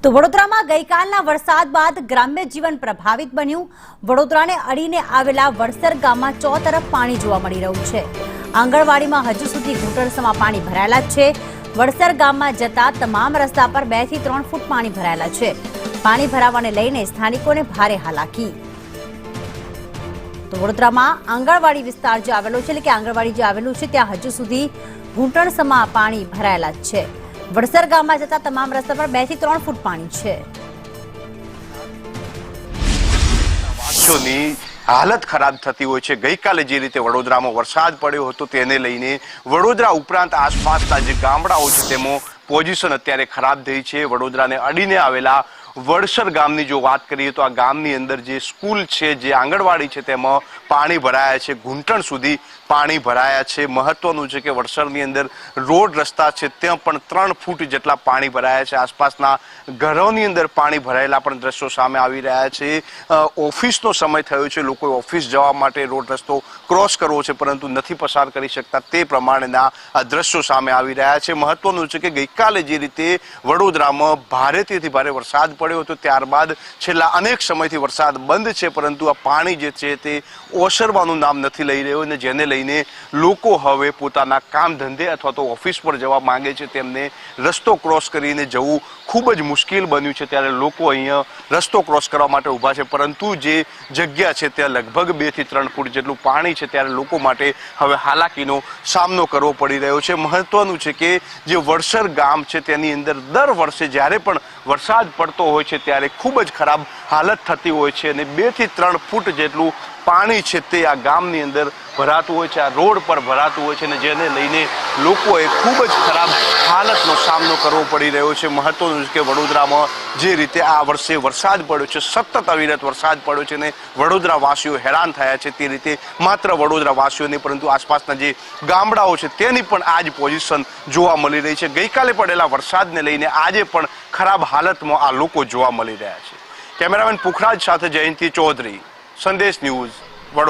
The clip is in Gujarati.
તો વડોદરામાં ગઈકાલના વરસાદ બાદ ગ્રામ્ય જીવન પ્રભાવિત બન્યું। વડોદરાને અડીને આવેલા વડસર ગામમાં ચોતરફ પાણી જોવા મળી રહ્યું છે। આંગણવાડીમાં હજુ સુધી ઘૂંટણસમાં પાણી ભરાયેલા છે। વડસર ગામમાં જતા તમામ રસ્તા પર 2 થી 3 ફૂટ પાણી ભરાયેલા છે। પાણી ભરાવાને લઈને સ્થાનિકોને ભારે હાલાકી। તો વડોદરામાં આંગણવાડી વિસ્તાર જે આવેલો છે એટલે કે આંગણવાડી જે આવેલું છે ત્યાં હજુ સુધી ઘૂંટણસમાં પાણી ભરાયેલા છે। વડસર ગામમાં જતા તમામ રસ્તા પર 2 થી 3 ફૂટ પાણી છે। વાસીઓની હાલત ખરાબ થતી હોય છે। ગઈકાલે જે રીતે વડોદરામાં વરસાદ પડ્યો હતો તેને લઈને વડોદરા ઉપરાંત આસપાસના જે ગામડાઓ છે તેમાં પોઝિશન અત્યારે ખરાબ થઈ છે। વડોદરાને અડીને આવેલા વડસર ગામની જો વાત કરીએ તો આ ગામની અંદર જે સ્કૂલ છે, જે આંગણવાડી છે તેમાં પાણી ભરાયા છે, ઘૂંટણ સુધી પાણી ભરાયા છે। મહત્વનું છે કે વડસરની અંદર રોડ રસ્તા છે ત્યાં પણ 3 ફૂટ જેટલા પાણી ભરાયા છે। આસપાસના ઘરોની અંદર પાણી ભરાયેલા પણ દ્રશ્યો સામે આવી રહ્યા છે। ઓફિસનો સમય થયો છે, લોકોએ ઓફિસ જવા માટે રોડ રસ્તો ક્રોસ કરવો છે પરંતુ નથી પસાર કરી શકતા, તે પ્રમાણેના આ દ્રશ્યો સામે આવી રહ્યા છે। મહત્વનું છે કે ગઈકાલે જે રીતે વડોદરામાં ભારેથી ભારે વરસાદ પડ્યો હતો ત્યારબાદ છેલ્લા અનેક સમયથી વરસાદ બંધ છે પરંતુ આ પાણી જે છે તે ઓસરવાનું નામ નથી લઈ રહ્યું અને જેને લઈને લોકો હવે પોતાના કામ ધંધે અથવા તો ઓફિસ પર જવા માંગે છે। તેમને રસ્તો ક્રોસ કરીને જવું ખૂબ જ મુશ્કેલ બન્યું છે। ત્યારે લોકો અહીંયા રસ્તો ક્રોસ કરવા માટે ઊભા છે પરંતુ જે જગ્યા છે ત્યાં લગભગ 2 થી 3 ફૂટ જેટલું પાણી છે ત્યારે લોકો માટે હવે હાલાકીનો સામનો કરવો પડી રહ્યો છે। મહત્વનું છે કે જે વડસર ગામ છે તેની અંદર દર વર્ષે જ્યારે પણ વરસાદ પડતો હોય છે ત્યારે ખૂબ જ ખરાબ હાલત થતી હોય છે અને 2 થી 3 ફૂટ જેટલું પાણી છે તે આ ગામની અંદર ભરાતું હોય છે, આ રોડ પર ભરાતું હોય છે અને જેને લઈને લોકોએ ખૂબ જ ખરાબ હાલતનો સામનો કરવો પડી રહ્યો છે। મહત્વનું છે કે વડોદરામાં જે રીતે આ વર્ષે વરસાદ પડ્યો છે, સતત અવિરત વરસાદ પડ્યો છે અને વડોદરાવાસીઓ હેરાન થયા છે, તે રીતે માત્ર વડોદરાવાસીઓ નહીં પરંતુ આસપાસના જે ગામડાઓ છે તેની પણ આ જ પોઝિશન જોવા મળી રહી છે। ગઈકાલે પડેલા વરસાદને લઈને આજે પણ ખરાબ હાલતમાં આ લોકો જોવા મળી રહ્યા છે। કેમેરામેન પુખરાજ સાથે જયંતિ ચૌધરી, સંદેશ ન્યૂઝ।